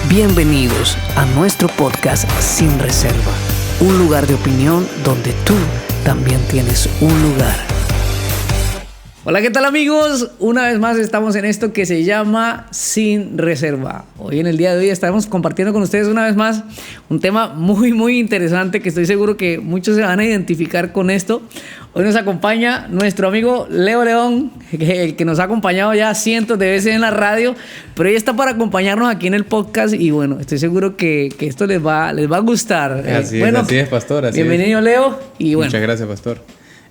Bienvenidos a nuestro podcast Sin Reserva, un lugar de opinión donde tú también tienes un lugar. Hola, ¿qué tal amigos? Una vez más estamos en esto que se llama Sin Reserva. Hoy en el día de hoy estamos compartiendo con ustedes una vez más un tema muy interesante que estoy seguro que muchos se van a identificar con esto. Hoy nos acompaña nuestro amigo Leo León, el que nos ha acompañado ya cientos de veces en la radio, pero hoy está para acompañarnos aquí en el podcast y bueno, estoy seguro que esto les va a gustar. Así es, pastor. Así bienvenido, es. Leo. Y bueno, muchas gracias, pastor.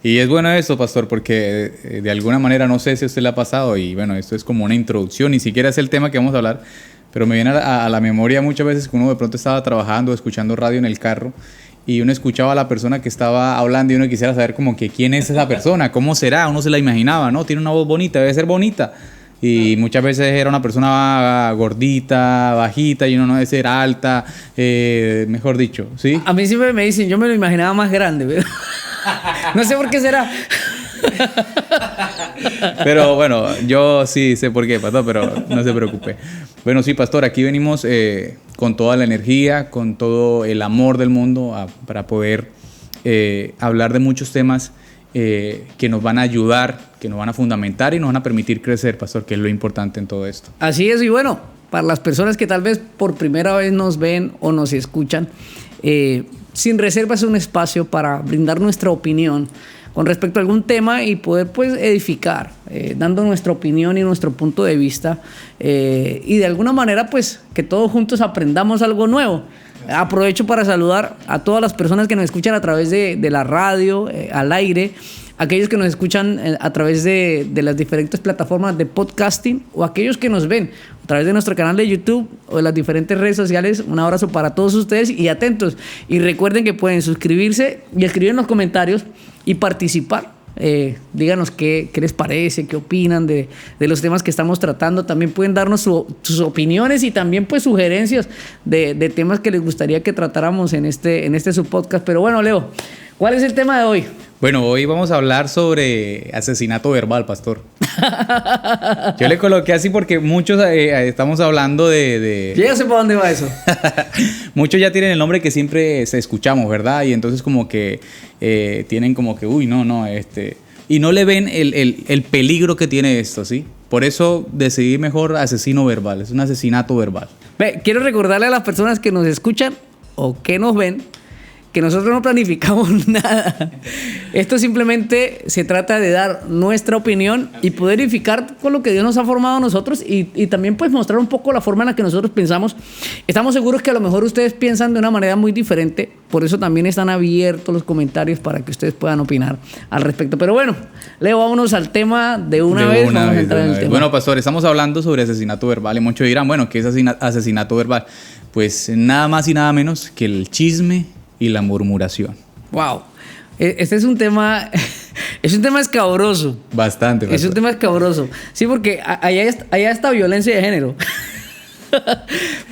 Y es bueno esto, pastor, porque de alguna manera, no sé si a usted le ha pasado, y bueno, esto es como una introducción, ni siquiera es el tema que vamos a hablar, pero me viene a la memoria muchas veces que uno de pronto estaba trabajando, escuchando radio en el carro, y uno escuchaba a la persona que estaba hablando y uno quisiera saber como que quién es esa persona, cómo será, uno se la imaginaba, ¿no? Tiene una voz bonita, debe ser bonita. Y muchas veces era una persona gordita, bajita, y uno no debe ser alta, mejor dicho, ¿sí? A mí siempre me dicen, yo me lo imaginaba más grande, pero no sé por qué será. Pero bueno, yo sí sé por qué, pastor, pero no se preocupe. Bueno, sí, pastor, aquí venimos con toda la energía, con todo el amor del mundo para poder hablar de muchos temas que nos van a ayudar, que nos van a fundamentar y nos van a permitir crecer, pastor, que es lo importante en todo esto. Así es, y bueno, para las personas que tal vez por primera vez nos ven o nos escuchan, Sin Reserva es un espacio para brindar nuestra opinión con respecto a algún tema y poder pues edificar, dando nuestra opinión y nuestro punto de vista y de alguna manera pues que todos juntos aprendamos algo nuevo. Aprovecho para saludar a todas las personas que nos escuchan a través de la radio, al aire, aquellos que nos escuchan a través de las diferentes plataformas de podcasting o aquellos que nos ven a través de nuestro canal de YouTube o de las diferentes redes sociales. Un abrazo para todos ustedes y atentos. Y recuerden que pueden suscribirse y escribir en los comentarios y participar. Díganos qué les parece, qué opinan de los temas que estamos tratando. También pueden darnos sus opiniones y también pues sugerencias de temas que les gustaría que tratáramos en este su podcast. Pero bueno, Leo, ¿cuál es el tema de hoy? Bueno, hoy vamos a hablar sobre asesinato verbal, pastor. Yo le coloqué así porque muchos estamos hablando de... Yo ya sé para dónde va eso. Muchos ya tienen el nombre que siempre se escuchamos, ¿verdad? Y entonces como que tienen como que, y no le ven el peligro que tiene esto, ¿sí? Por eso decidí mejor asesino verbal, es un asesinato verbal. Quiero recordarle a las personas que nos escuchan o que nos ven que nosotros no planificamos nada. Esto simplemente se trata de dar nuestra opinión y poder edificar con lo que Dios nos ha formado a nosotros y también pues mostrar un poco la forma en la que nosotros pensamos. Estamos seguros que a lo mejor ustedes piensan de una manera muy diferente, por eso también están abiertos los comentarios para que ustedes puedan opinar al respecto. Pero bueno, Leo, vámonos al tema de una vez. Vamos a entrar en el tema. Bueno, pastor, estamos hablando sobre asesinato verbal y muchos dirán, bueno, ¿qué es asesinato verbal? Pues nada más y nada menos que el chisme y la murmuración. Wow. Este es un tema escabroso. Bastante. Es un tema escabroso. Sí, porque allá está violencia de género.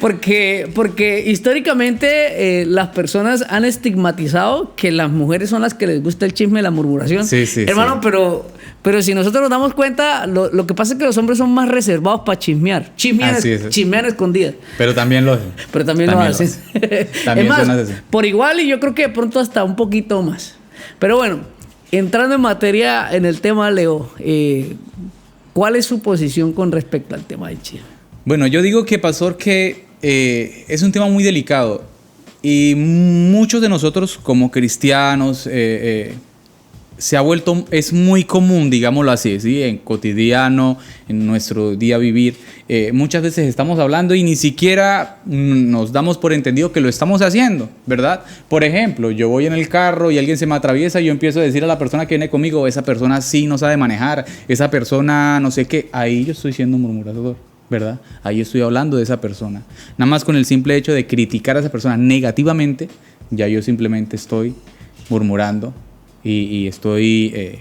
porque históricamente las personas han estigmatizado que las mujeres son las que les gusta el chisme y la murmuración. Sí, hermano, sí. pero si nosotros nos damos cuenta, lo que pasa es que los hombres son más reservados para chismear. Chismean escondidas. Pero también lo hacen. También lo hacen. También es más, son así. por igual y yo creo que de pronto hasta un poquito más. Pero bueno, entrando en materia en el tema, Leo, ¿cuál es su posición con respecto al tema del chisme? Bueno, yo digo que, pastor, que es un tema muy delicado y muchos de nosotros como cristianos es muy común, digámoslo así, ¿sí? En cotidiano, en nuestro día vivir, muchas veces estamos hablando y ni siquiera nos damos por entendido que lo estamos haciendo, ¿verdad? Por ejemplo, yo voy en el carro y alguien se me atraviesa y yo empiezo a decir a la persona que viene conmigo, esa persona sí no sabe manejar, esa persona no sé qué, ahí yo estoy siendo murmurador, ¿verdad? Ahí estoy hablando de esa persona. Nada más con el simple hecho de criticar a esa persona negativamente, ya yo simplemente estoy murmurando y estoy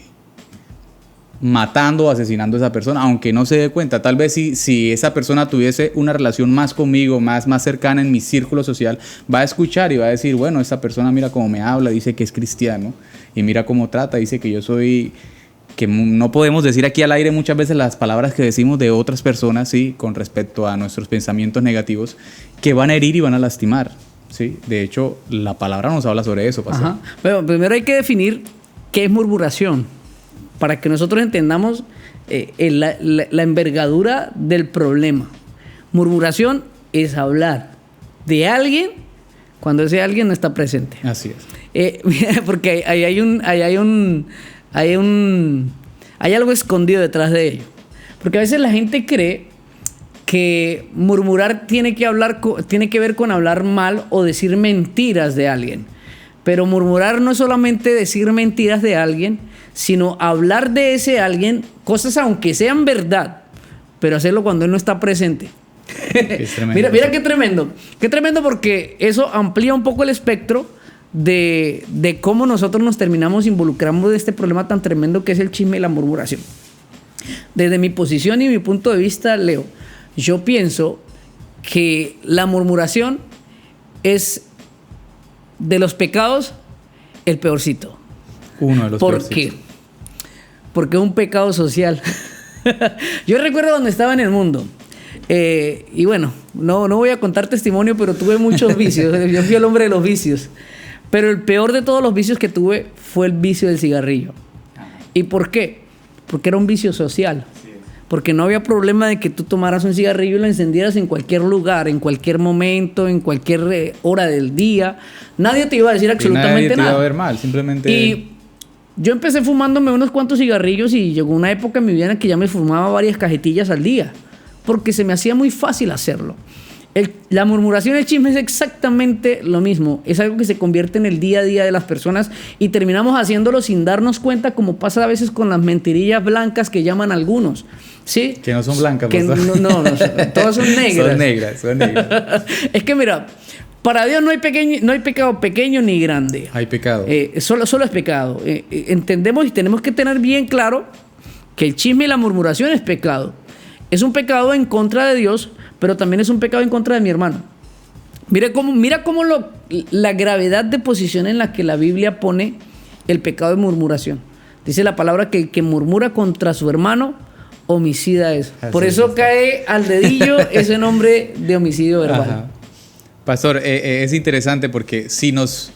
matando o asesinando a esa persona, aunque no se dé cuenta. Tal vez si esa persona tuviese una relación más conmigo, más cercana en mi círculo social, va a escuchar y va a decir, bueno, esta persona mira cómo me habla, dice que es cristiano, y mira cómo trata, dice que yo soy que no podemos decir aquí al aire muchas veces las palabras que decimos de otras personas, ¿sí? Con respecto a nuestros pensamientos negativos, que van a herir y van a lastimar, ¿sí? De hecho, la palabra nos habla sobre eso, pastor. Ajá. Bueno, primero hay que definir qué es murmuración, para que nosotros entendamos la envergadura del problema. Murmuración es hablar de alguien cuando ese alguien no está presente. Así es. Porque hay algo escondido detrás de ello. Porque a veces la gente cree que murmurar tiene que ver con hablar mal o decir mentiras de alguien. Pero murmurar no es solamente decir mentiras de alguien, sino hablar de ese alguien, cosas aunque sean verdad, pero hacerlo cuando él no está presente. Mira qué tremendo. Qué tremendo, porque eso amplía un poco el espectro de cómo nosotros nos terminamos involucrando de este problema tan tremendo que es el chisme y la murmuración. Desde mi posición y mi punto de vista, Leo, yo pienso que la murmuración es de los pecados el peorcito. Uno de los ¿Por qué? Porque es un pecado social. Yo recuerdo cuando estaba en el mundo. Y bueno, no voy a contar testimonio, pero tuve muchos vicios. Yo fui el hombre de los vicios. Pero el peor de todos los vicios que tuve fue el vicio del cigarrillo. ¿Y por qué? Porque era un vicio social. Porque no había problema de que tú tomaras un cigarrillo y lo encendieras en cualquier lugar, en cualquier momento, en cualquier hora del día. Nadie te iba a decir absolutamente nada. Nadie te iba a ver mal, simplemente... Y yo empecé fumándome unos cuantos cigarrillos y llegó una época en mi vida en que ya me fumaba varias cajetillas al día, porque se me hacía muy fácil hacerlo. La murmuración y el chisme es exactamente lo mismo. Es algo que se convierte en el día a día de las personas y terminamos haciéndolo sin darnos cuenta, como pasa a veces con las mentirillas blancas que llaman algunos. ¿Sí? Que no son blancas. Que no, todas son negras. Son negras. Es que mira, para Dios no hay pecado pequeño ni grande. Hay pecado. Solo es pecado. Entendemos y tenemos que tener bien claro que el chisme y la murmuración es pecado. Es un pecado en contra de Dios, pero también es un pecado en contra de mi hermano. Mira cómo la gravedad de posición en la que la Biblia pone el pecado de murmuración. Dice la palabra que el que murmura contra su hermano, homicida es. Por eso cae al dedillo ese nombre de homicidio verbal. Ajá. Pastor, es interesante porque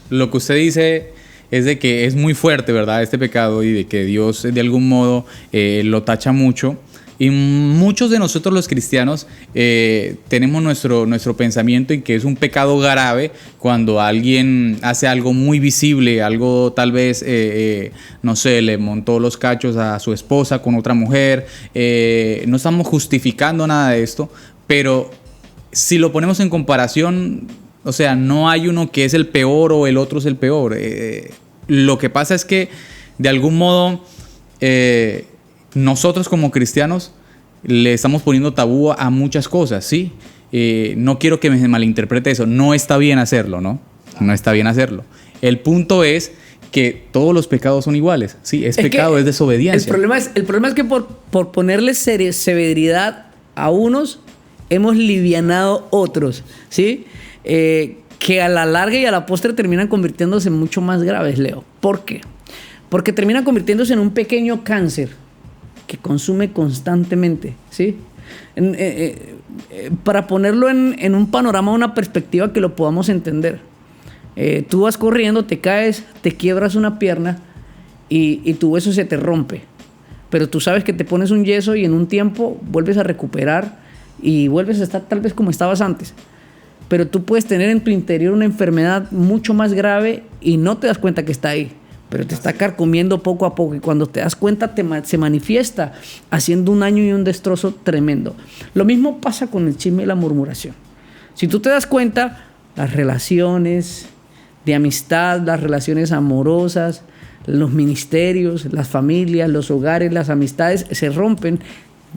lo que usted dice es de que es muy fuerte, ¿verdad? Este pecado, y de que Dios de algún modo lo tacha mucho. Y muchos de nosotros los cristianos tenemos nuestro pensamiento en que es un pecado grave cuando alguien hace algo muy visible, algo tal vez, no sé, le montó los cachos a su esposa con otra mujer. No estamos justificando nada de esto, pero si lo ponemos en comparación, o sea, no hay uno que es el peor o el otro es el peor. Lo que pasa es que de algún modo... nosotros como cristianos le estamos poniendo tabú a muchas cosas, ¿sí? No quiero que me malinterprete eso. No está bien hacerlo, ¿no? No está bien hacerlo. El punto es que todos los pecados son iguales, ¿sí? Es pecado, es desobediencia. El problema es que por ponerle severidad a unos, hemos livianado otros, ¿sí? Que a la larga y a la postre terminan convirtiéndose en mucho más graves, Leo. ¿Por qué? Porque terminan convirtiéndose en un pequeño cáncer que consume constantemente, ¿sí? Para ponerlo en un panorama, una perspectiva que lo podamos entender. Tú vas corriendo, te caes, te quiebras una pierna y tu hueso se te rompe. Pero tú sabes que te pones un yeso y en un tiempo vuelves a recuperar y vuelves a estar tal vez como estabas antes. Pero tú puedes tener en tu interior una enfermedad mucho más grave y no te das cuenta que está ahí. Pero te está carcomiendo poco a poco y cuando te das cuenta se manifiesta haciendo un daño y un destrozo tremendo. Lo mismo pasa con el chisme y la murmuración. Si tú te das cuenta, las relaciones de amistad, las relaciones amorosas, los ministerios, las familias, los hogares, las amistades se rompen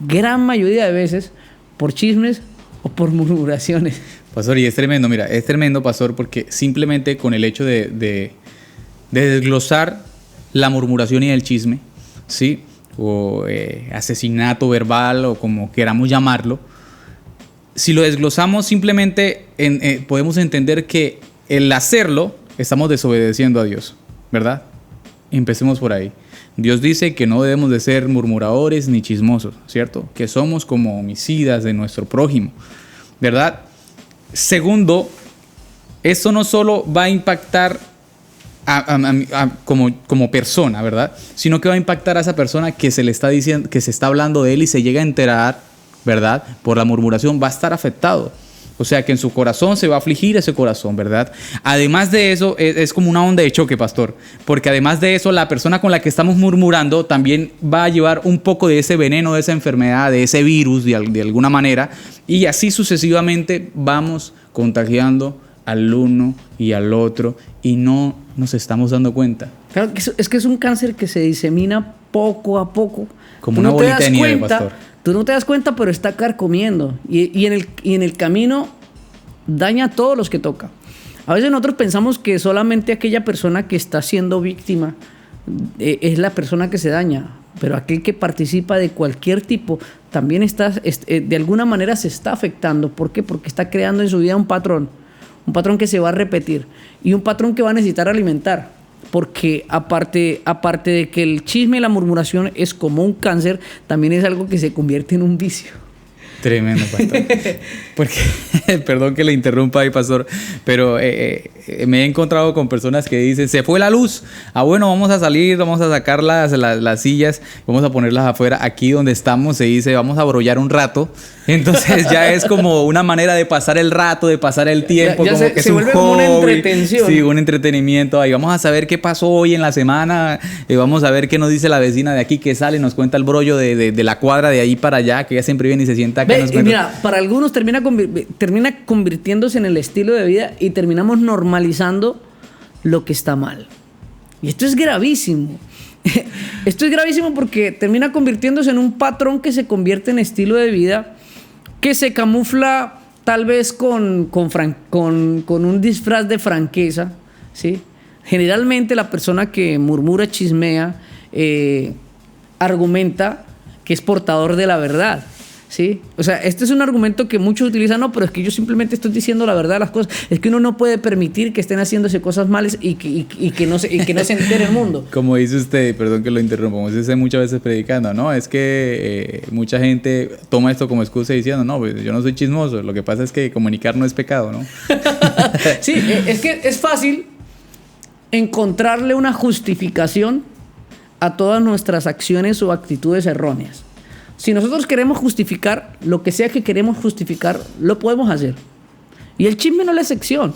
gran mayoría de veces por chismes o por murmuraciones. Pastor, y es tremendo, mira, es tremendo, pastor, porque simplemente con el hecho de desglosar la murmuración y el chisme, ¿sí? O asesinato verbal o como queramos llamarlo, si lo desglosamos simplemente podemos entender que el hacerlo estamos desobedeciendo a Dios, ¿verdad? Empecemos por ahí. Dios dice que no debemos de ser murmuradores ni chismosos, ¿cierto? Que somos como homicidas de nuestro prójimo, ¿verdad? Segundo, esto no solo va a impactar como persona, ¿verdad? Sino que va a impactar a esa persona que se le está diciendo, que se está hablando de él y se llega a enterar, ¿verdad? Por la murmuración, va a estar afectado. O sea que en su corazón se va a afligir ese corazón, ¿verdad? Además de eso, es como una onda de choque, pastor. Porque además de eso, la persona con la que estamos murmurando también va a llevar un poco de ese veneno, de esa enfermedad, de ese virus, de alguna manera. Y así sucesivamente vamos contagiando al uno y al otro y no nos estamos dando cuenta. Claro, es que es un cáncer que se disemina poco a poco. Como una bolita de nieve, pastor. Tú no te das cuenta, pero está carcomiendo. Y en el camino daña a todos los que toca. A veces nosotros pensamos que solamente aquella persona que está siendo víctima es la persona que se daña. Pero aquel que participa de cualquier tipo también de alguna manera se está afectando. ¿Por qué? Porque está creando en su vida un patrón que se va a repetir y un patrón que va a necesitar alimentar. Porque aparte de que el chisme y la murmuración es como un cáncer, también es algo que se convierte en un vicio. Tremendo, pastor. Porque, perdón que le interrumpa ahí, pastor, pero me he encontrado con personas que dicen, se fue la luz. Bueno, vamos a salir, vamos a sacar las sillas, vamos a ponerlas afuera. Aquí donde estamos se dice, vamos a brollar un rato. Entonces ya es como una manera de pasar el rato, de pasar el tiempo. Ya como se que es un vuelve hobby, como una entretención. Sí, un entretenimiento. Ahí vamos a saber qué pasó hoy en la semana. Vamos a ver qué nos dice la vecina de aquí que sale, nos cuenta el brollo de la cuadra de ahí para allá, que ella siempre viene y se sienta acá. Y mira, para algunos termina convirtiéndose en el estilo de vida y terminamos normalizando lo que está mal. Y esto es gravísimo. Esto es gravísimo porque termina convirtiéndose en un patrón que se convierte en estilo de vida, que se camufla tal vez con un disfraz de franqueza, ¿sí? Generalmente la persona que murmura, chismea, argumenta que es portador de la verdad, ¿sí? O sea, este es un argumento que muchos utilizan, no, pero es que yo simplemente estoy diciendo la verdad de las cosas. Es que uno no puede permitir que estén haciéndose cosas malas y que no se entere el mundo. Como dice usted, perdón que lo interrumpamos, dice muchas veces predicando, ¿no? Es que mucha gente toma esto como excusa diciendo, no, pues yo no soy chismoso, lo que pasa es que comunicar no es pecado, ¿no? Sí, es que es fácil encontrarle una justificación a todas nuestras acciones o actitudes erróneas. Si nosotros queremos justificar lo que sea que queremos justificar, lo podemos hacer. Y el chisme no es la excepción.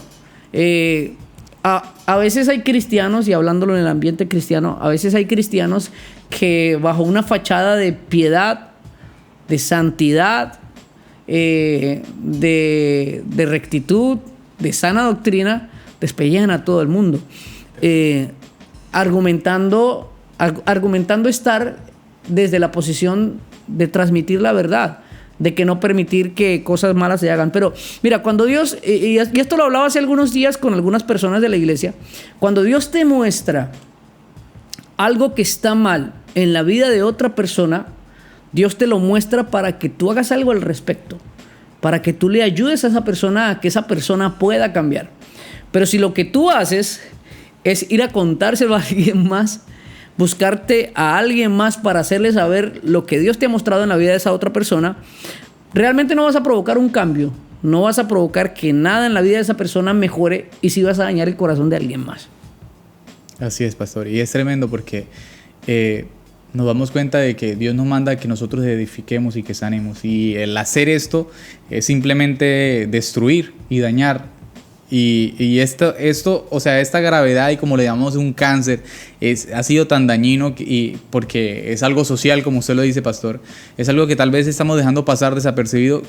A veces hay cristianos, y hablándolo en el ambiente cristiano, a veces hay cristianos que bajo una fachada de piedad, de santidad, de rectitud, de sana doctrina, despellejan a todo el mundo. Argumentando estar desde la posición de transmitir la verdad, de que no permitir que cosas malas se hagan. Pero mira, cuando Dios, y esto lo hablaba hace algunos días con algunas personas de la iglesia, cuando Dios te muestra algo que está mal en la vida de otra persona, Dios te lo muestra para que tú hagas algo al respecto, para que tú le ayudes a esa persona a que esa persona pueda cambiar. Pero si lo que tú haces es ir a contárselo a alguien más, buscarte a alguien más para hacerle saber lo que Dios te ha mostrado en la vida de esa otra persona, realmente no vas a provocar un cambio, no vas a provocar que nada en la vida de esa persona mejore y sí vas a dañar el corazón de alguien más. Así es, pastor, y es tremendo porque nos damos cuenta de que Dios nos manda que nosotros edifiquemos y que sanemos, y el hacer esto es simplemente destruir y dañar. Y esto, o sea, esta gravedad, y como le llamamos un cáncer, ha sido tan dañino porque es algo social, como usted lo dice, pastor. Es algo que tal vez estamos dejando pasar desapercibido.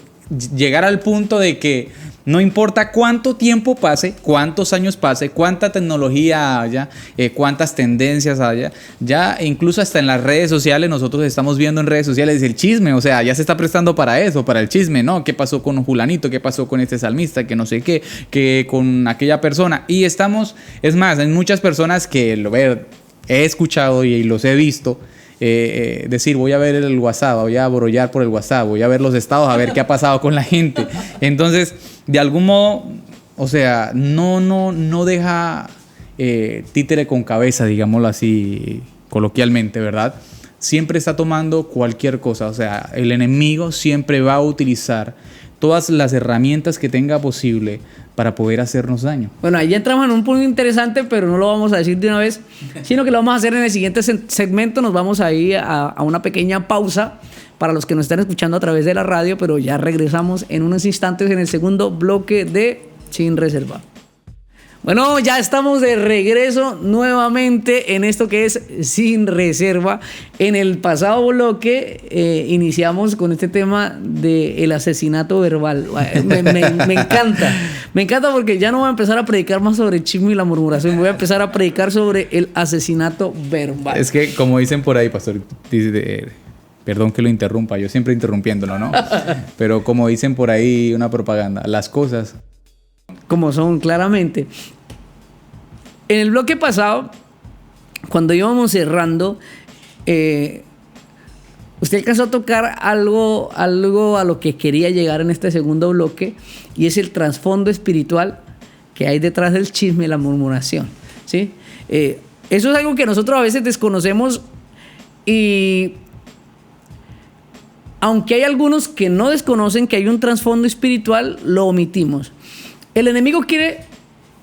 Llegar al punto de que no importa cuánto tiempo pase, cuántos años pase, cuánta tecnología haya, cuántas tendencias haya, ya incluso hasta en las redes sociales, nosotros estamos viendo en redes sociales el chisme, o sea, ya se está prestando para eso, para el chisme, ¿no? ¿Qué pasó con un fulanito? ¿Qué pasó con este salmista? Que no sé qué, que con aquella persona. Y estamos, es más, hay muchas personas que he escuchado y los he visto, decir, voy a ver el WhatsApp, voy a brollar por el WhatsApp, voy a ver los estados, a ver qué ha pasado con la gente. Entonces, de algún modo, o sea, no deja títere con cabeza, digámoslo así coloquialmente, ¿verdad? Siempre está tomando cualquier cosa. O sea, el enemigo siempre va a utilizar todas las herramientas que tenga posible para poder hacernos daño. Bueno, ahí entramos en un punto interesante, pero no lo vamos a decir de una vez, sino que lo vamos a hacer en el siguiente segmento. Nos vamos a ir a una pequeña pausa para los que nos están escuchando a través de la radio, pero ya regresamos en unos instantes en el segundo bloque de Sin Reserva. Bueno, ya estamos de regreso nuevamente en esto que es Sin Reserva. En el pasado bloque iniciamos con este tema del asesinato verbal. Me encanta. Me encanta porque ya no voy a empezar a predicar más sobre el chisme y la murmuración. Voy a empezar a predicar sobre el asesinato verbal. Es que, como dicen por ahí, pastor, perdón que lo interrumpa, yo siempre interrumpiéndolo, ¿no? Pero como dicen por ahí una propaganda, las cosas como son, claramente. En el bloque pasado, cuando íbamos cerrando, usted alcanzó a tocar algo a lo que quería llegar en este segundo bloque, y es el trasfondo espiritual que hay detrás del chisme y la murmuración, ¿sí? Eso es algo que nosotros a veces desconocemos, y aunque hay algunos que no desconocen que hay un trasfondo espiritual, lo omitimos. El enemigo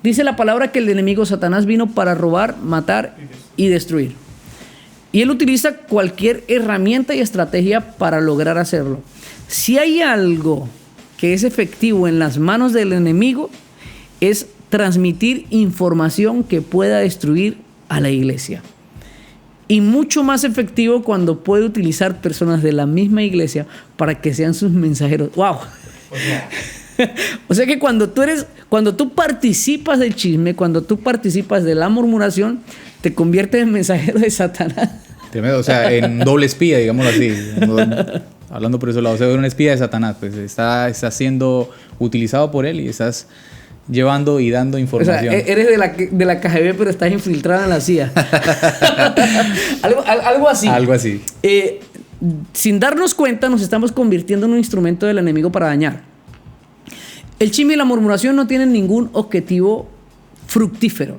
dice la palabra que el enemigo Satanás vino para robar, matar y destruir. Y él utiliza cualquier herramienta y estrategia para lograr hacerlo. Si hay algo que es efectivo en las manos del enemigo, es transmitir información que pueda destruir a la iglesia. Y mucho más efectivo cuando puede utilizar personas de la misma iglesia para que sean sus mensajeros. ¡Wow! O sea que cuando tú participas del chisme, cuando tú participas de la murmuración, te conviertes en mensajero de Satanás. O sea, en doble espía, digámoslo así. Hablando por eso lado, o sea, un espía de Satanás, pues está siendo utilizado por él y estás llevando y dando información. O sea, eres de la KGB, pero estás infiltrada en la CIA. algo así. Algo así. Sin darnos cuenta, nos estamos convirtiendo en un instrumento del enemigo para dañar. El chisme y la murmuración no tienen ningún objetivo fructífero.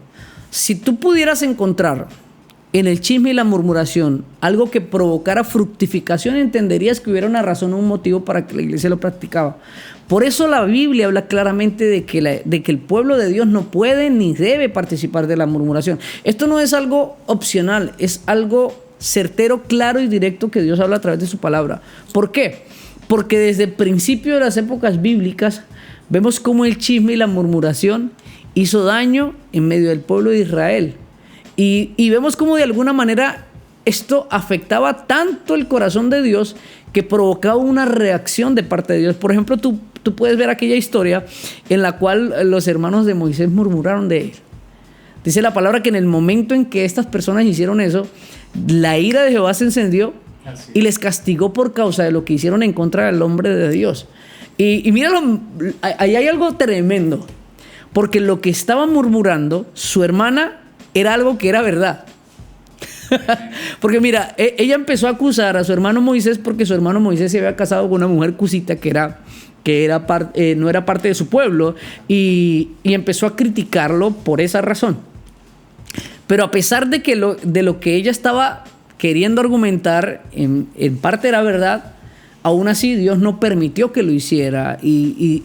Si tú pudieras encontrar en el chisme y la murmuración algo que provocara fructificación, entenderías que hubiera una razón o un motivo para que la iglesia lo practicaba. Por eso la Biblia habla claramente de que el pueblo de Dios no puede ni debe participar de la murmuración. Esto no es algo opcional, es algo certero, claro y directo que Dios habla a través de su palabra. ¿Por qué? Porque desde el principio de las épocas bíblicas vemos cómo el chisme y la murmuración hizo daño en medio del pueblo de Israel. Y vemos cómo de alguna manera esto afectaba tanto el corazón de Dios que provocaba una reacción de parte de Dios. Por ejemplo, tú puedes ver aquella historia en la cual los hermanos de Moisés murmuraron de él. Dice la palabra que en el momento en que estas personas hicieron eso, la ira de Jehová se encendió y les castigó por causa de lo que hicieron en contra del hombre de Dios. Y míralo, ahí hay algo tremendo, porque lo que estaba murmurando su hermana era algo que era verdad. Porque mira, ella empezó a acusar a su hermano Moisés porque su hermano Moisés se había casado con una mujer cusita que no era parte de su pueblo, y empezó a criticarlo por esa razón. Pero a pesar de que de lo que ella estaba queriendo argumentar en parte era verdad, aún así Dios no permitió que lo hiciera, y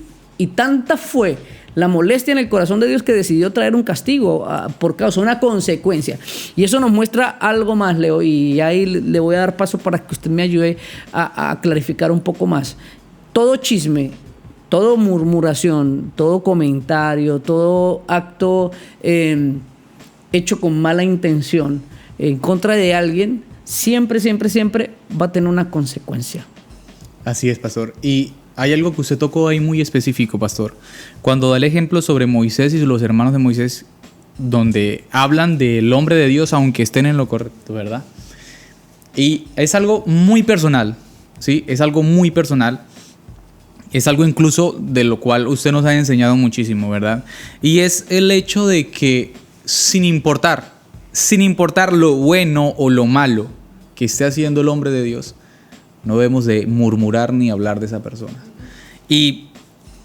tanta fue la molestia en el corazón de Dios que decidió traer un castigo por causa, una consecuencia. Y eso nos muestra algo más, Leo, y ahí le voy a dar paso para que usted me ayude a clarificar un poco más. Todo chisme, todo murmuración, todo comentario, todo acto hecho con mala intención en contra de alguien, siempre va a tener una consecuencia. Así es, pastor. Y hay algo que usted tocó ahí muy específico, pastor. Cuando da el ejemplo sobre Moisés y los hermanos de Moisés, donde hablan del hombre de Dios aunque estén en lo correcto, ¿verdad? Y es algo muy personal, ¿sí? Es algo muy personal. Es algo incluso de lo cual usted nos ha enseñado muchísimo, ¿verdad? Y es el hecho de que sin importar lo bueno o lo malo que esté haciendo el hombre de Dios, no debemos de murmurar ni hablar de esa persona. Y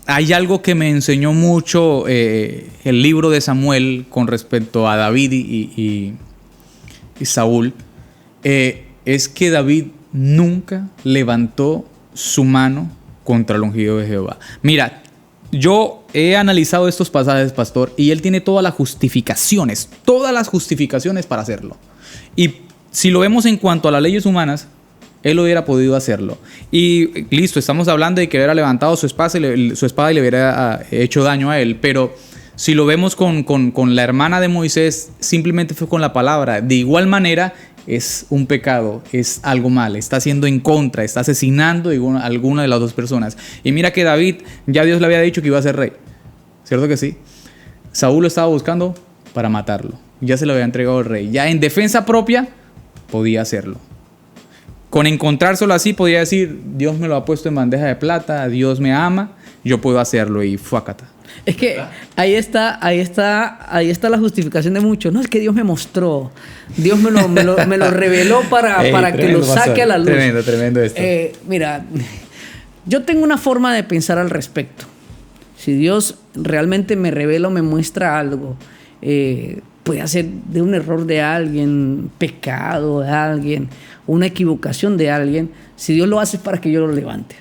hay algo que me enseñó mucho el libro de Samuel con respecto a David y Saúl. Es que David nunca levantó su mano contra el ungido de Jehová. Mira, yo he analizado estos pasajes, pastor, y él tiene todas las justificaciones para hacerlo. Y si lo vemos en cuanto a las leyes humanas, él hubiera podido hacerlo. Y listo, estamos hablando de que hubiera levantado su espada y le hubiera hecho daño a él. Pero si lo vemos con la hermana de Moisés, simplemente fue con la palabra. De igual manera, es un pecado, es algo mal, está haciendo en contra, está asesinando a alguna de las dos personas. Y mira que David, ya Dios le había dicho que iba a ser rey. ¿Cierto que sí? Saúl lo estaba buscando para matarlo. Ya se lo había entregado el rey. Ya en defensa propia podía hacerlo. Con encontrárselo así podía decir, Dios me lo ha puesto en bandeja de plata, Dios me ama, yo puedo hacerlo, y fuácata. Es que ahí está la justificación de muchos. No, es que Dios me mostró, Dios me lo reveló para que lo saque a la luz. Tremendo esto. Mira, yo tengo una forma de pensar al respecto. Si Dios realmente me revela o me muestra algo, puede ser de un error de alguien, pecado de alguien, una equivocación de alguien. Si Dios lo hace, es para que yo lo levante,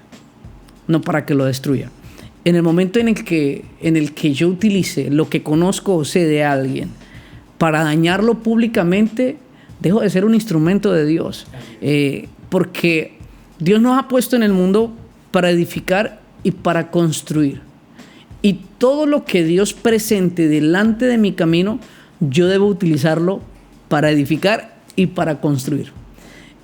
no para que lo destruya. En el momento en el que yo utilice lo que conozco o sé de alguien para dañarlo públicamente, dejo de ser un instrumento de Dios. Porque Dios nos ha puesto en el mundo para edificar y para construir. Y todo lo que Dios presente delante de mi camino, yo debo utilizarlo para edificar y para construir.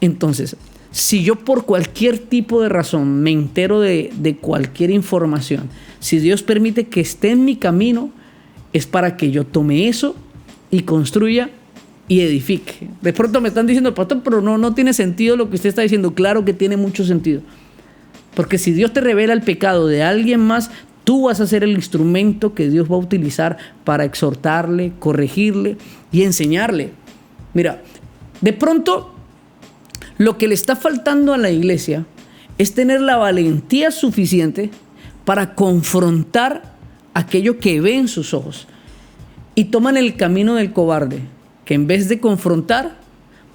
Entonces, si yo por cualquier tipo de razón me entero de cualquier información, si Dios permite que esté en mi camino, es para que yo tome eso y construya y edifique. De pronto me están diciendo, pastor, pero no tiene sentido lo que usted está diciendo. Claro que tiene mucho sentido. Porque si Dios te revela el pecado de alguien más, tú vas a ser el instrumento que Dios va a utilizar para exhortarle, corregirle y enseñarle. Mira, de pronto lo que le está faltando a la iglesia es tener la valentía suficiente para confrontar aquello que ve en sus ojos. Y toman el camino del cobarde, que en vez de confrontar,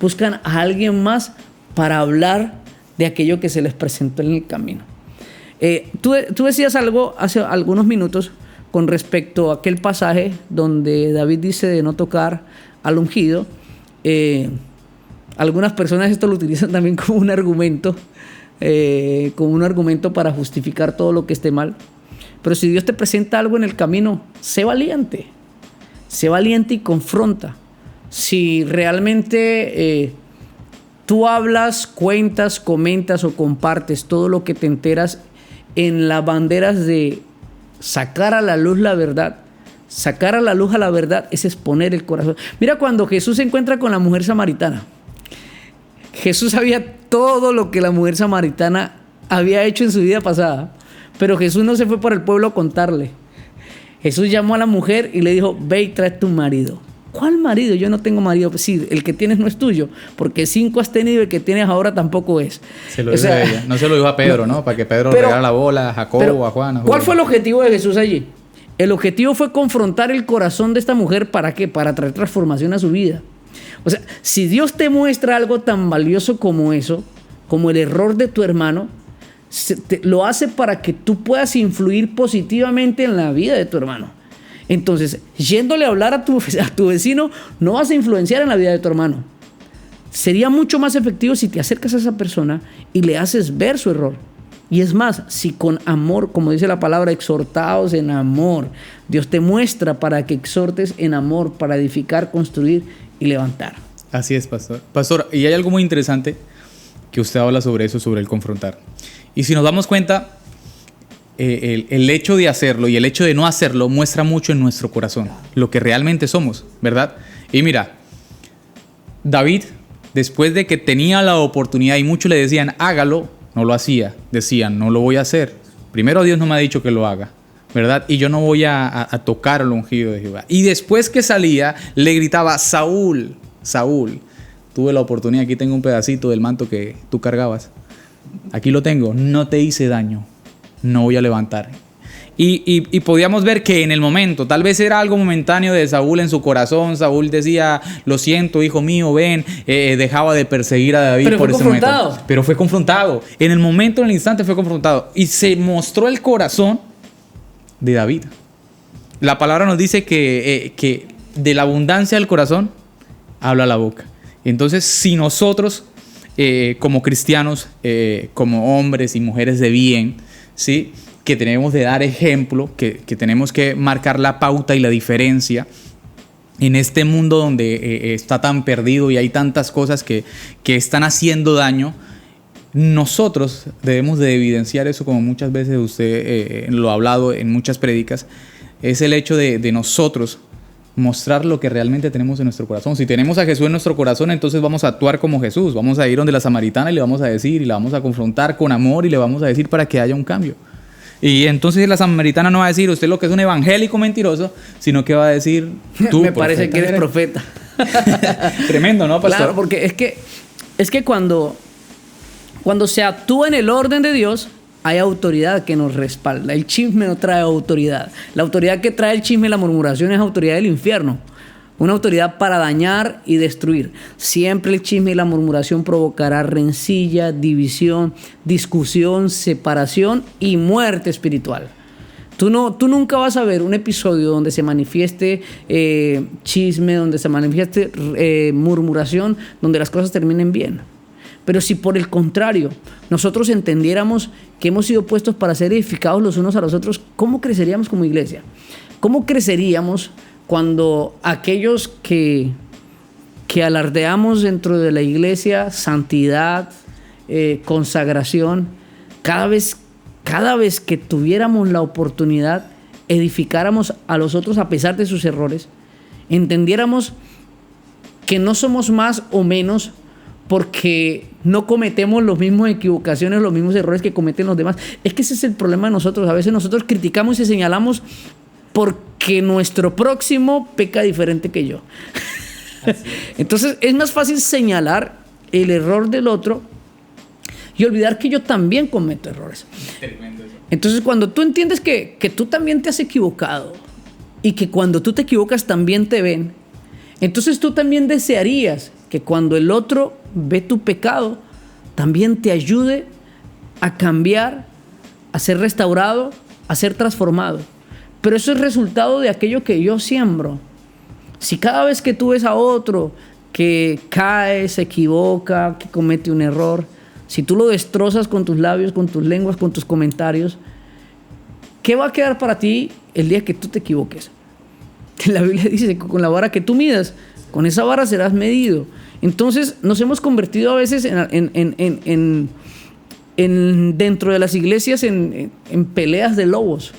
buscan a alguien más para hablar de aquello que se les presentó en el camino. Tú decías algo hace algunos minutos con respecto a aquel pasaje donde David dice de no tocar al ungido. Algunas personas esto lo utilizan también como un argumento para justificar todo lo que esté mal. Pero si Dios te presenta algo en el camino, sé valiente y confronta. Si realmente tú hablas, cuentas, comentas o compartes todo lo que te enteras en las banderas de sacar a la luz la verdad, sacar a la luz a la verdad es exponer el corazón. Mira cuando Jesús se encuentra con la mujer samaritana. Jesús sabía todo lo que la mujer samaritana había hecho en su vida pasada, pero Jesús no se fue por el pueblo a contarle. Jesús llamó a la mujer y le dijo, ve y trae tu marido. ¿Cuál marido? Yo no tengo marido. Pues sí, el que tienes no es tuyo, porque 5 has tenido y el que tienes ahora tampoco es. Se lo dijo a ella. No se lo dijo a Pedro, ¿no? Para que Pedro regara la bola a Jacobo, a Juan. ¿Cuál fue el objetivo de Jesús allí? El objetivo fue confrontar el corazón de esta mujer. ¿Para qué? Para traer transformación a su vida. O sea, si Dios te muestra algo tan valioso como eso, como el error de tu hermano, lo hace para que tú puedas influir positivamente en la vida de tu hermano. Entonces, yéndole a hablar a tu vecino, no vas a influenciar en la vida de tu hermano. Sería mucho más efectivo si te acercas a esa persona y le haces ver su error. Y es más, si con amor, como dice la palabra, exhortaos en amor, Dios te muestra para que exhortes en amor, para edificar, construir y levantar. Así es, pastor. Pastor, y hay algo muy interesante que usted habla sobre eso, sobre el confrontar. Y si nos damos cuenta, el hecho de hacerlo y el hecho de no hacerlo muestra mucho en nuestro corazón, lo que realmente somos, ¿verdad? Y mira, David, después de que tenía la oportunidad y muchos le decían, hágalo, no lo hacía. Decían, no lo voy a hacer. Primero Dios no me ha dicho que lo haga, ¿verdad? Y yo no voy a tocar al ungido de Jehová. Y después que salía, le gritaba, Saúl, Saúl, tuve la oportunidad, aquí tengo un pedacito del manto que tú cargabas. Aquí lo tengo, no te hice daño, no voy a levantar. Y podíamos ver que en el momento, tal vez era algo momentáneo de Saúl en su corazón. Saúl decía, lo siento, hijo mío, ven. Dejaba de perseguir a David por ese momento. Pero fue confrontado. En el momento, en el instante, fue confrontado. Y se mostró el corazón de David. La palabra nos dice que de la abundancia del corazón habla la boca. Entonces, si nosotros, como cristianos, como hombres y mujeres de bien, ¿sí?, que tenemos de dar ejemplo, que tenemos que marcar la pauta y la diferencia en este mundo donde está tan perdido y hay tantas cosas que están haciendo daño, nosotros debemos de evidenciar eso, como muchas veces usted lo ha hablado en muchas prédicas, es el hecho de nosotros mostrar lo que realmente tenemos en nuestro corazón. Si tenemos a Jesús en nuestro corazón, entonces vamos a actuar como Jesús. Vamos a ir donde la samaritana y le vamos a decir, y la vamos a confrontar con amor y le vamos a decir para que haya un cambio. Y entonces la samaritana no va a decir usted lo que es un evangélico mentiroso, sino que va a decir tú. Me parece que eres profeta. Tremendo, ¿no, pastor? Claro, porque es que cuando se actúa en el orden de Dios, hay autoridad que nos respalda. El chisme no trae autoridad. La autoridad que trae el chisme y la murmuración es autoridad del infierno. Una autoridad para dañar y destruir. Siempre el chisme y la murmuración provocará rencilla, división, discusión, separación y muerte espiritual. Tú nunca vas a ver un episodio donde se manifieste chisme, donde se manifieste murmuración, donde las cosas terminen bien. Pero si por el contrario nosotros entendiéramos que hemos sido puestos para ser edificados los unos a los otros, ¿cómo creceríamos como iglesia? ¿Cómo creceríamos cuando aquellos que alardeamos dentro de la iglesia santidad, consagración, cada vez que tuviéramos la oportunidad, edificáramos a los otros a pesar de sus errores, entendiéramos que no somos más o menos porque no cometemos las mismas equivocaciones, los mismos errores que cometen los demás? Es que ese es el problema de nosotros. A veces nosotros criticamos y señalamos porque nuestro próximo peca diferente que yo. Entonces es más fácil señalar el error del otro y olvidar que yo también cometo errores. Entonces cuando tú entiendes que tú también te has equivocado y que cuando tú te equivocas también te ven, entonces tú también desearías que cuando el otro ve tu pecado también te ayude a cambiar, a ser restaurado, a ser transformado. Pero eso es resultado de aquello que yo siembro. Si cada vez que tú ves a otro que cae, se equivoca, que comete un error, si tú lo destrozas con tus labios, con tus lenguas, con tus comentarios, ¿qué va a quedar para ti el día que tú te equivoques? La Biblia dice que con la vara que tú midas, con esa vara serás medido. Entonces nos hemos convertido a veces dentro de las iglesias en peleas de lobos,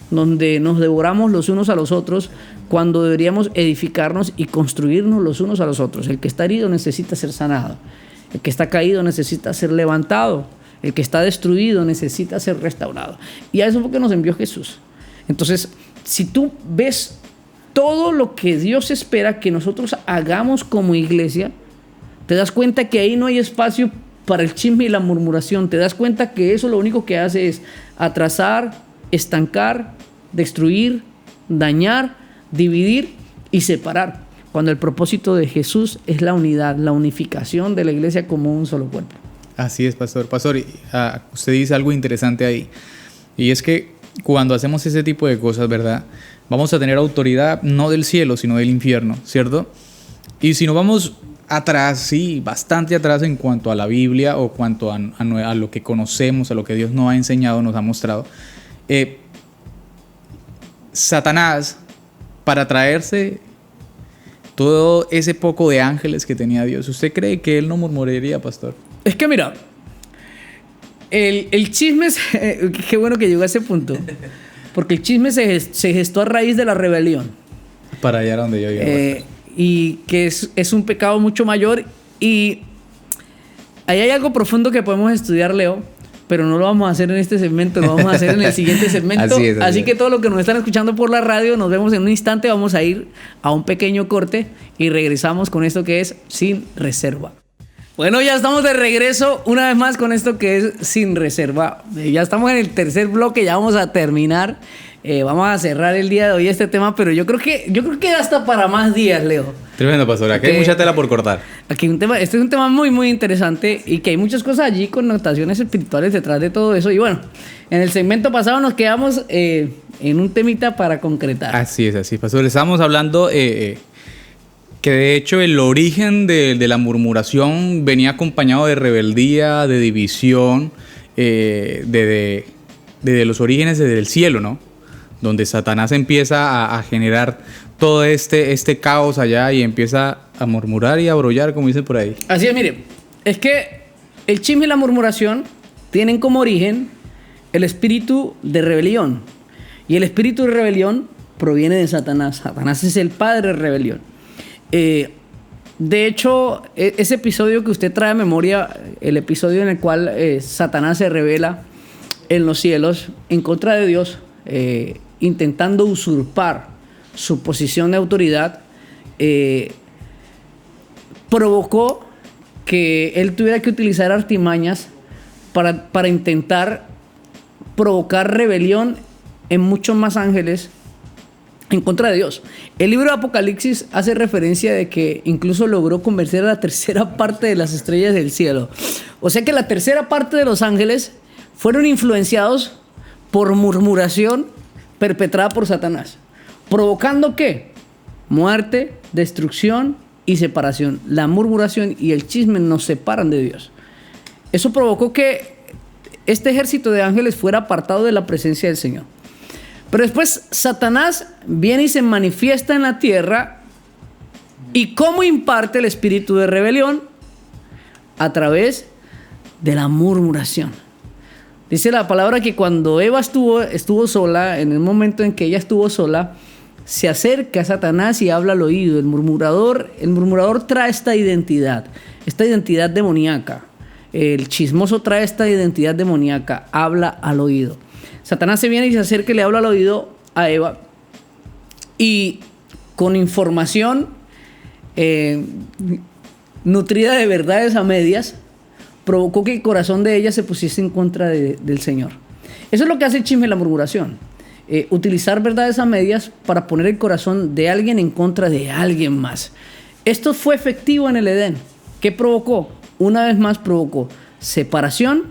donde nos devoramos los unos a los otros, cuando deberíamos edificarnos y construirnos los unos a los otros. El que está herido necesita ser sanado. El que está caído necesita ser levantado. El que está destruido necesita ser restaurado. Y a eso fue que nos envió Jesús. Entonces, si tú ves todo lo que Dios espera que nosotros hagamos como iglesia, te das cuenta que ahí no hay espacio para el chisme y la murmuración. Te das cuenta que eso lo único que hace es atrasar, estancar, destruir, dañar, dividir y separar, cuando el propósito de Jesús es la unidad, la unificación de la iglesia como un solo cuerpo. Así es, pastor. Pastor, usted dice algo interesante ahí, y es que cuando hacemos ese tipo de cosas, ¿verdad?, vamos a tener autoridad no del cielo, sino del infierno, ¿cierto? Y si nos vamos atrás, sí, bastante atrás en cuanto a la Biblia o cuanto a lo que conocemos, a lo que Dios nos ha enseñado, nos ha mostrado, Satanás, para traerse todo ese poco de ángeles que tenía Dios, ¿usted cree que él no murmuraría, pastor? Es que mira, el chisme, qué bueno que llegó a ese punto, porque el chisme se gestó a raíz de la rebelión. Para allá donde yo iba. Y que es un pecado mucho mayor, y ahí hay algo profundo que podemos estudiar, Leo, pero no lo vamos a hacer en este segmento, lo vamos a hacer en el siguiente segmento. Así que todo lo que nos están escuchando por la radio, nos vemos en un instante. Vamos a ir a un pequeño corte y regresamos con esto que es Sin Reserva. Bueno, ya estamos de regreso una vez más con esto que es Sin Reserva. Ya estamos en el tercer bloque, ya vamos a terminar. Vamos a cerrar el día de hoy este tema, pero yo creo que hasta para más días, Leo. Tremendo, pastor. Aquí hay mucha tela por cortar. Este es un tema muy, muy interesante y que hay muchas cosas allí, connotaciones espirituales detrás de todo eso. Y bueno, en el segmento pasado nos quedamos en un temita para concretar. Así es, pastor. Estamos hablando que de hecho el origen de la murmuración venía acompañado de rebeldía, de división, de los orígenes desde el cielo, ¿no? Donde Satanás empieza a generar todo este caos allá y empieza a murmurar y a brollar, como dicen por ahí. Así es, mire, es que el chisme y la murmuración tienen como origen el espíritu de rebelión. Y el espíritu de rebelión proviene de Satanás. Satanás es el padre de rebelión. De hecho, ese episodio que usted trae a memoria, el episodio en el cual Satanás se revela en los cielos en contra de Dios, intentando usurpar su posición de autoridad, provocó que él tuviera que utilizar artimañas para intentar provocar rebelión en muchos más ángeles en contra de Dios. El libro de Apocalipsis hace referencia de que incluso logró convencer a la tercera parte de las estrellas del cielo. O sea que la tercera parte de los ángeles fueron influenciados por murmuración perpetrada por Satanás. ¿Provocando qué? Muerte, destrucción y separación. La murmuración y el chisme nos separan de Dios. Eso provocó que este ejército de ángeles fuera apartado de la presencia del Señor. Pero después Satanás viene y se manifiesta en la tierra. ¿Y cómo imparte el espíritu de rebelión? A través de la murmuración. Dice la palabra que cuando Eva estuvo sola, en el momento en que ella estuvo sola, se acerca a Satanás y habla al oído. El murmurador trae esta identidad demoníaca. El chismoso trae esta identidad demoníaca, habla al oído. Satanás se viene y se acerca y le habla al oído a Eva. Y con información nutrida de verdades a medias, provocó que el corazón de ella se pusiese en contra del Señor. Eso es lo que hace el chisme y la murmuración. Utilizar verdades a medias para poner el corazón de alguien en contra de alguien más. Esto fue efectivo en el Edén. ¿Qué provocó? Una vez más provocó separación,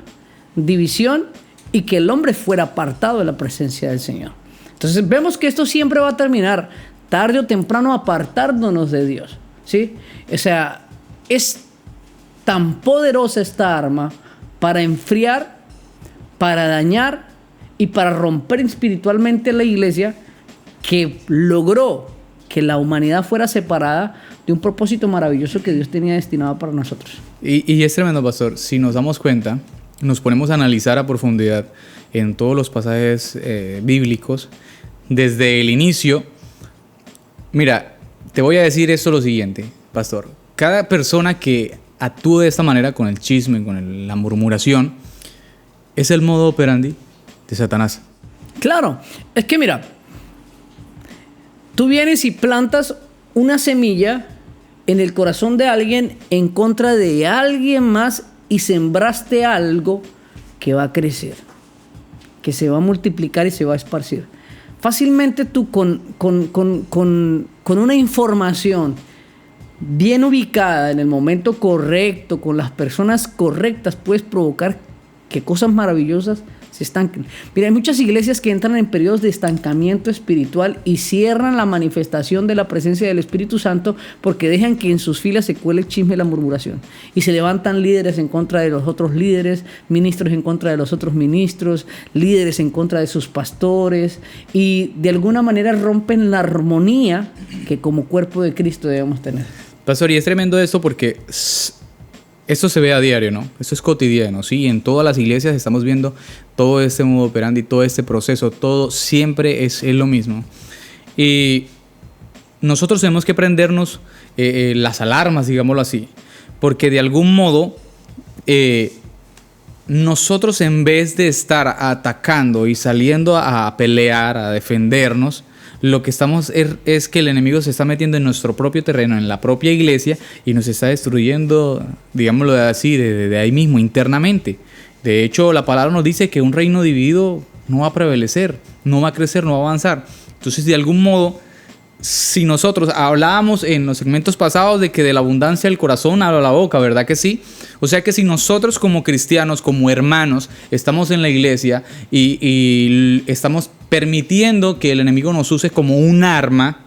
división y que el hombre fuera apartado de la presencia del Señor. Entonces vemos que esto siempre va a terminar tarde o temprano apartándonos de Dios, ¿sí? O sea, es tan poderosa esta arma para enfriar, para dañar y para romper espiritualmente la iglesia, que logró que la humanidad fuera separada de un propósito maravilloso que Dios tenía destinado para nosotros. Y es tremendo, pastor. Si nos damos cuenta, nos ponemos a analizar a profundidad en todos los pasajes bíblicos, desde el inicio. Mira, te voy a decir esto lo siguiente, pastor. Cada persona que actúe de esta manera con el chisme, con la murmuración, es el modo operandi de Satanás. Claro, es que mira, tú vienes y plantas una semilla en el corazón de alguien en contra de alguien más y sembraste algo que va a crecer, que se va a multiplicar y se va a esparcir. Fácilmente tú con una información bien ubicada en el momento correcto, con las personas correctas, puedes provocar que cosas maravillosas se estanquen. Mira, hay muchas iglesias que entran en periodos de estancamiento espiritual y cierran la manifestación de la presencia del Espíritu Santo porque dejan que en sus filas se cuele el chisme y la murmuración. Y se levantan líderes en contra de los otros líderes, ministros en contra de los otros ministros, líderes en contra de sus pastores, y de alguna manera rompen la armonía que como cuerpo de Cristo debemos tener. Pastor, y es tremendo esto porque esto se ve a diario, ¿no? Esto es cotidiano, ¿sí? En todas las iglesias estamos viendo todo este modo operandi, todo este proceso, todo siempre es lo mismo. Y nosotros tenemos que prendernos las alarmas, digámoslo así, porque de algún modo nosotros en vez de estar atacando y saliendo a pelear, a defendernos, lo que estamos es que el enemigo se está metiendo en nuestro propio terreno, en la propia iglesia, y nos está destruyendo, digámoslo así, de ahí mismo, internamente. De hecho, la palabra nos dice que un reino dividido no va a prevalecer, no va a crecer, no va a avanzar. Entonces, de algún modo, si nosotros hablábamos en los segmentos pasados de que de la abundancia del corazón habla la boca, ¿verdad que sí? O sea que si nosotros como cristianos, como hermanos, estamos en la iglesia y estamos permitiendo que el enemigo nos use como un arma,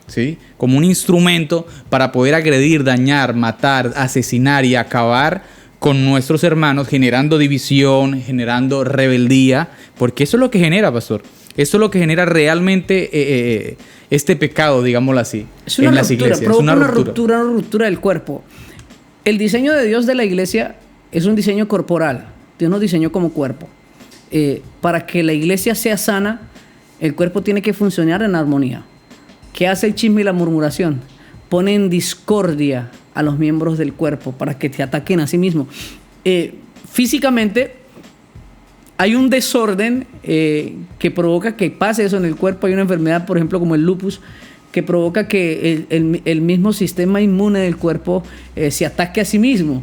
¿sí? Como un instrumento para poder agredir, dañar, matar, asesinar y acabar con nuestros hermanos, generando división, generando rebeldía, porque eso es lo que genera, pastor. Eso es lo que genera realmente este pecado, digámoslo así, en las iglesias. Provoca una ruptura del cuerpo. El diseño de Dios de la iglesia es un diseño corporal. Dios nos diseñó como cuerpo. Para que la iglesia sea sana, el cuerpo tiene que funcionar en armonía. ¿Qué hace el chisme y la murmuración? Pone en discordia a los miembros del cuerpo para que te ataquen a sí mismo. Físicamente hay un desorden que provoca que pase eso en el cuerpo. Hay una enfermedad, por ejemplo, como el lupus, que provoca que el mismo sistema inmune del cuerpo se ataque a sí mismo.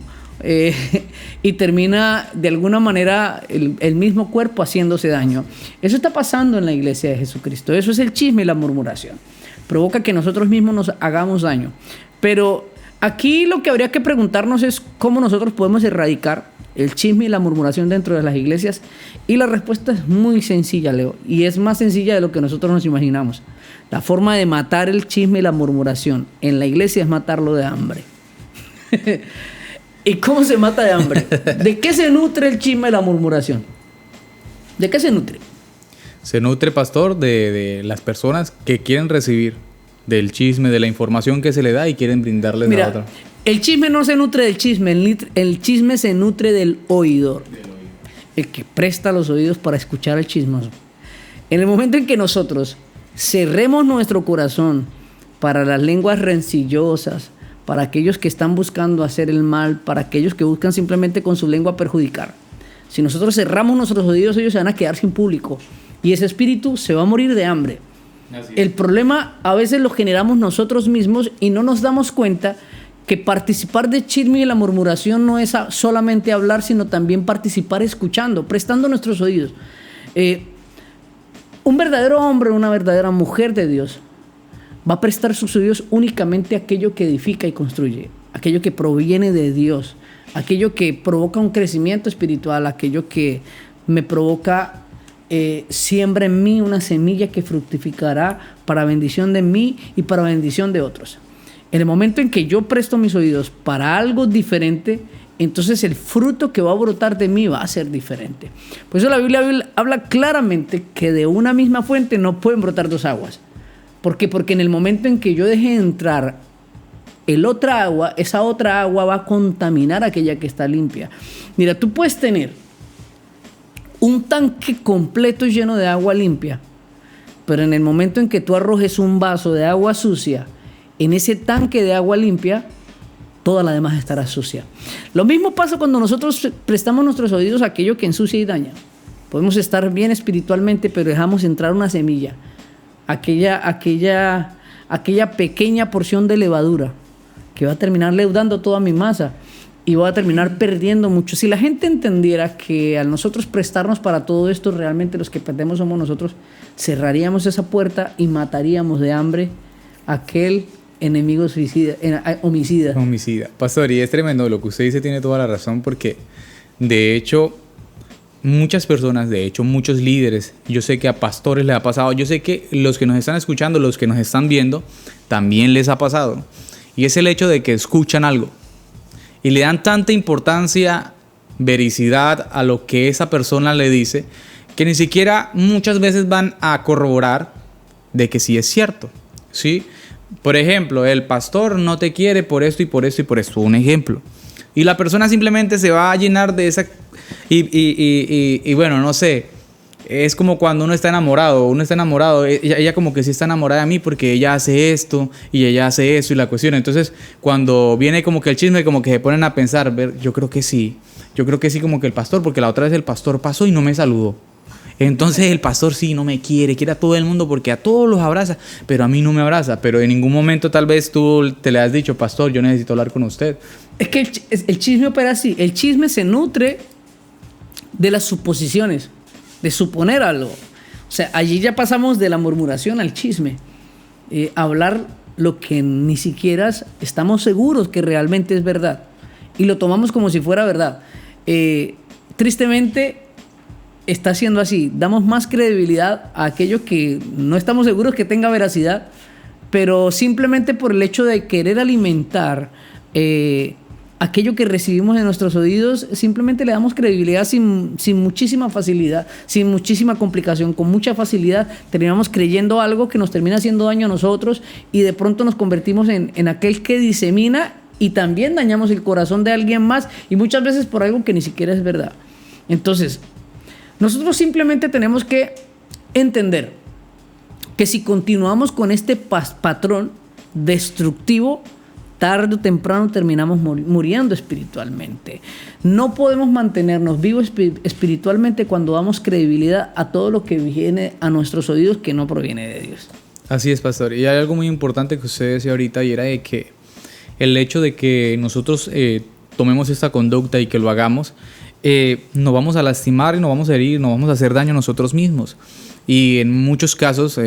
Y termina de alguna manera el mismo cuerpo haciéndose daño. Eso está pasando en la iglesia de Jesucristo. Eso es el chisme y la murmuración. Provoca que nosotros mismos nos hagamos daño. Pero aquí lo que habría que preguntarnos es cómo nosotros podemos erradicar el chisme y la murmuración dentro de las iglesias. Y la respuesta es muy sencilla, Leo, y es más sencilla de lo que nosotros nos imaginamos. La forma de matar el chisme y la murmuración en la iglesia es matarlo de hambre. ¿Y cómo se mata de hambre? ¿De qué se nutre el chisme y la murmuración? ¿De qué se nutre? Se nutre, pastor, de las personas que quieren recibir del chisme, de la información que se le da y quieren brindarles a otra. El chisme no se nutre del chisme, el chisme se nutre del oidor. El que presta los oídos para escuchar al chismoso. En el momento en que nosotros cerremos nuestro corazón para las lenguas rencillosas, para aquellos que están buscando hacer el mal, para aquellos que buscan simplemente con su lengua perjudicar. Si nosotros cerramos nuestros oídos, ellos se van a quedar sin público y ese espíritu se va a morir de hambre. El problema a veces lo generamos nosotros mismos y no nos damos cuenta que participar de chisme y la murmuración no es solamente hablar, sino también participar escuchando, prestando nuestros oídos. Un verdadero hombre, una verdadera mujer de Dios va a prestar sus oídos únicamente a aquello que edifica y construye, aquello que proviene de Dios, aquello que provoca un crecimiento espiritual, aquello que me provoca, siembra en mí una semilla que fructificará para bendición de mí y para bendición de otros. En el momento en que yo presto mis oídos para algo diferente, entonces el fruto que va a brotar de mí va a ser diferente. Por eso la Biblia habla claramente que de una misma fuente no pueden brotar dos aguas. ¿Por qué? Porque en el momento en que yo deje entrar el otra agua, esa otra agua va a contaminar aquella que está limpia. Mira, tú puedes tener un tanque completo lleno de agua limpia, pero en el momento en que tú arrojes un vaso de agua sucia, en ese tanque de agua limpia, toda la demás estará sucia. Lo mismo pasa cuando nosotros prestamos nuestros oídos a aquello que ensucia y daña. Podemos estar bien espiritualmente, pero dejamos entrar una semilla, aquella pequeña porción de levadura que va a terminar leudando toda mi masa y va a terminar perdiendo mucho. Si la gente entendiera que al nosotros prestarnos para todo esto, realmente los que perdemos somos nosotros, cerraríamos esa puerta y mataríamos de hambre a aquel enemigo homicida. Pastor, y es tremendo lo que usted dice, tiene toda la razón, porque de hecho muchas personas, de hecho muchos líderes, yo sé que a pastores les ha pasado, yo sé que los que nos están escuchando, los que nos están viendo, también les ha pasado, y es el hecho de que escuchan algo y le dan tanta importancia, vericidad a lo que esa persona le dice, que ni siquiera muchas veces van a corroborar de que sí es cierto, ¿sí? Por ejemplo, el pastor no te quiere por esto y por esto y por esto, un ejemplo. Y la persona simplemente se va a llenar de esa... Y bueno, no sé, es como cuando uno está enamorado, ella como que sí está enamorada de mí porque ella hace esto y ella hace eso y la cuestión. Entonces, cuando viene como que el chisme, como que se ponen a pensar, yo creo que sí, yo creo que sí, como que el pastor, porque la otra vez el pastor pasó y no me saludó. Entonces el pastor sí no me quiere a todo el mundo porque a todos los abraza, pero a mí no me abraza. Pero en ningún momento tal vez tú te le has dicho, pastor, yo necesito hablar con usted. Es que el chisme opera así. El chisme se nutre de las suposiciones, de suponer algo. O sea, allí ya pasamos de la murmuración al chisme. Hablar lo que ni siquiera estamos seguros que realmente es verdad. Y lo tomamos como si fuera verdad. Tristemente está siendo así. Damos más credibilidad a aquello que no estamos seguros que tenga veracidad, pero simplemente por el hecho de querer alimentar aquello que recibimos en nuestros oídos, simplemente le damos credibilidad sin muchísima facilidad, sin muchísima complicación, con mucha facilidad terminamos creyendo algo que nos termina haciendo daño a nosotros y de pronto nos convertimos en aquel que disemina y también dañamos el corazón de alguien más y muchas veces por algo que ni siquiera es verdad. Entonces, nosotros simplemente tenemos que entender que si continuamos con este patrón destructivo, tarde o temprano terminamos muriendo espiritualmente. No podemos mantenernos vivos espiritualmente cuando damos credibilidad a todo lo que viene a nuestros oídos que no proviene de Dios. Así es, pastor. Y hay algo muy importante que usted decía ahorita y era de que el hecho de que nosotros tomemos esta conducta y que lo hagamos, nos vamos a lastimar y nos vamos a herir, nos vamos a hacer daño a nosotros mismos. Y en muchos casos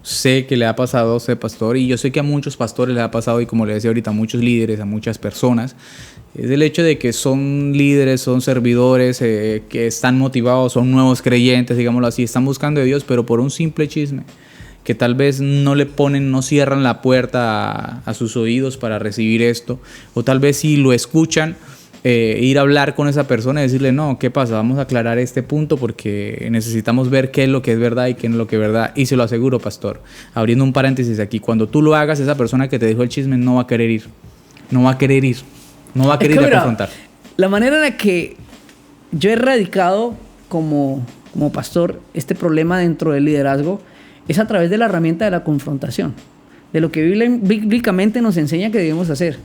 sé que le ha pasado a usted, pastor, y yo sé que a muchos pastores le ha pasado, y como le decía ahorita, a muchos líderes, a muchas personas, es el hecho de que son líderes, son servidores, que están motivados, son nuevos creyentes, digámoslo así, están buscando a Dios, pero por un simple chisme, que tal vez no cierran la puerta a sus oídos para recibir esto, o tal vez si lo escuchan, ir a hablar con esa persona y decirle, no, ¿qué pasa? Vamos a aclarar este punto porque necesitamos ver qué es lo que es verdad y qué no es lo que es verdad. Y se lo aseguro, pastor, abriendo un paréntesis aquí, cuando tú lo hagas, esa persona que te dijo el chisme no va a querer ir, no va a querer ir a confrontar. La manera en la que yo he erradicado como pastor este problema dentro del liderazgo es a través de la herramienta de la confrontación, de lo que bíblicamente nos enseña que debemos hacer.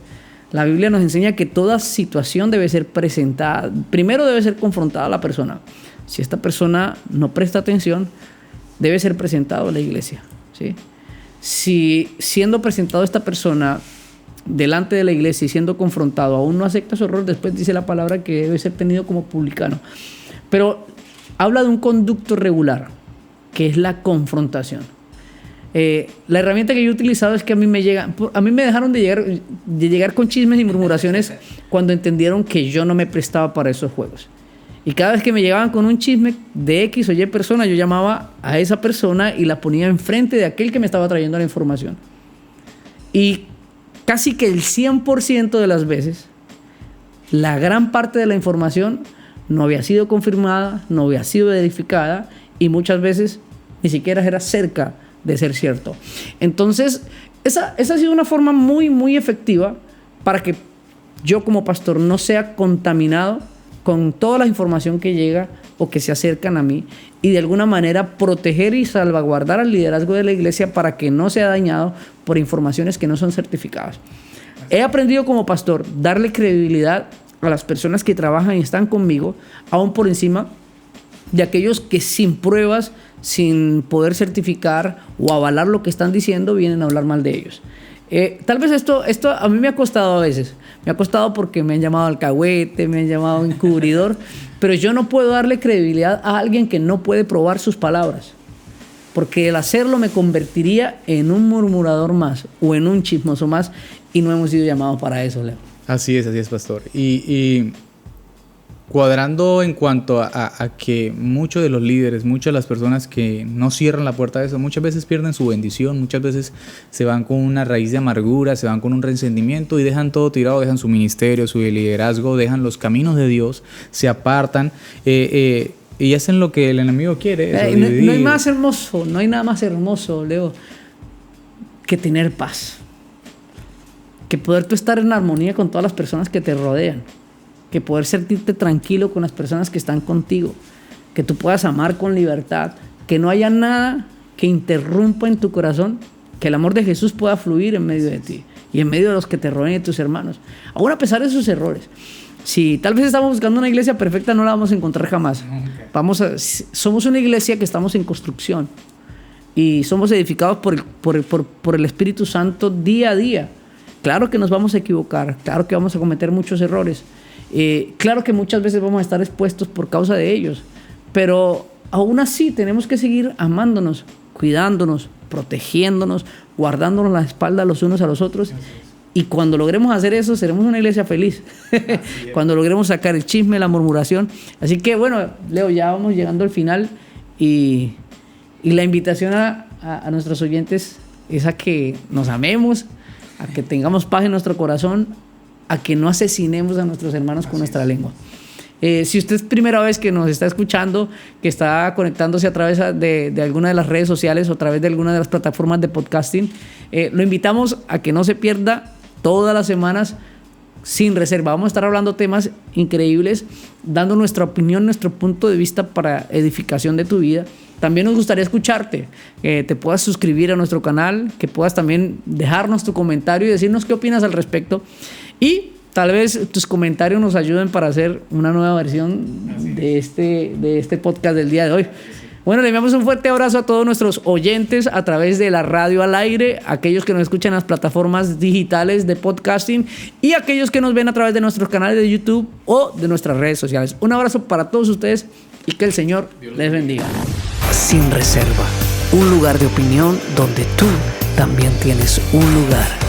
La Biblia nos enseña que toda situación debe ser presentada. Primero debe ser confrontada a la persona. Si esta persona no presta atención, debe ser presentado a la iglesia, ¿sí? Si siendo presentado esta persona delante de la iglesia y siendo confrontado aún no acepta su error, después dice la palabra que debe ser tenido como publicano. Pero habla de un conducto regular, que es la confrontación. La herramienta que yo he utilizado es que a mí me dejaron de llegar con chismes y murmuraciones cuando entendieron que yo no me prestaba para esos juegos. Y cada vez que me llegaban con un chisme de X o Y persona, yo llamaba a esa persona y la ponía enfrente de aquel que me estaba trayendo la información. Y casi que el 100% de las veces, la gran parte de la información no había sido confirmada, no había sido verificada y muchas veces ni siquiera era cerca de ser cierto. Entonces, esa ha sido una forma muy, muy efectiva para que yo como pastor no sea contaminado con toda la información que llega o que se acercan a mí y de alguna manera proteger y salvaguardar al liderazgo de la iglesia para que no sea dañado por informaciones que no son certificadas. He aprendido como pastor darle credibilidad a las personas que trabajan y están conmigo, aún por encima de aquellos que sin pruebas, sin poder certificar o avalar lo que están diciendo, vienen a hablar mal de ellos. Tal vez esto a mí me ha costado a veces. Me ha costado porque me han llamado alcahuete, me han llamado encubridor, pero yo no puedo darle credibilidad a alguien que no puede probar sus palabras, porque el hacerlo me convertiría en un murmurador más o en un chismoso más y no hemos sido llamados para eso, Leo. Así es, pastor. Y cuadrando en cuanto a que muchos de los líderes, muchas de las personas que no cierran la puerta de eso, muchas veces pierden su bendición, muchas veces se van con una raíz de amargura, se van con un resentimiento y dejan todo tirado, dejan su ministerio, su liderazgo, dejan los caminos de Dios, se apartan y hacen lo que el enemigo quiere. No hay más hermoso, no hay nada más hermoso, Leo, que tener paz. Que poder tú estar en armonía con todas las personas que te rodean. Que poder sentirte tranquilo con las personas que están contigo, que tú puedas amar con libertad, que no haya nada que interrumpa en tu corazón, que el amor de Jesús pueda fluir en medio de ti y en medio de los que te rodeen y tus hermanos, aún a pesar de sus errores. Si tal vez estamos buscando una iglesia perfecta, no la vamos a encontrar jamás. Somos una iglesia que estamos en construcción y somos edificados por el Espíritu Santo día a día. Claro que nos vamos a equivocar, claro que vamos a cometer muchos errores, claro que muchas veces vamos a estar expuestos por causa de ellos, pero aún así tenemos que seguir amándonos, cuidándonos, protegiéndonos, guardándonos la espalda los unos a los otros. Y cuando logremos hacer eso, seremos una iglesia feliz. Cuando logremos sacar el chisme, la murmuración. Así que bueno, Leo, ya vamos llegando al final y la invitación a nuestros oyentes es a que nos amemos, a que tengamos paz en nuestro corazón, a que no asesinemos a nuestros hermanos con nuestra lengua. Si usted es primera vez que nos está escuchando, que está conectándose a través de alguna de las redes sociales o a través de alguna de las plataformas de podcasting, lo invitamos a que no se pierda todas las semanas Sin Reserva. Vamos a estar hablando temas increíbles, dando nuestra opinión, nuestro punto de vista para edificación de tu vida. También nos gustaría escucharte, que te puedas suscribir a nuestro canal, que puedas también dejarnos tu comentario y decirnos qué opinas al respecto. Y tal vez tus comentarios nos ayuden para hacer una nueva versión de este podcast del día de hoy. Bueno, le enviamos un fuerte abrazo a todos nuestros oyentes a través de la radio al aire, aquellos que nos escuchan en las plataformas digitales de podcasting y aquellos que nos ven a través de nuestros canales de YouTube o de nuestras redes sociales. Un abrazo para todos ustedes y que el Señor les bendiga. Sin Reserva, un lugar de opinión donde tú también tienes un lugar.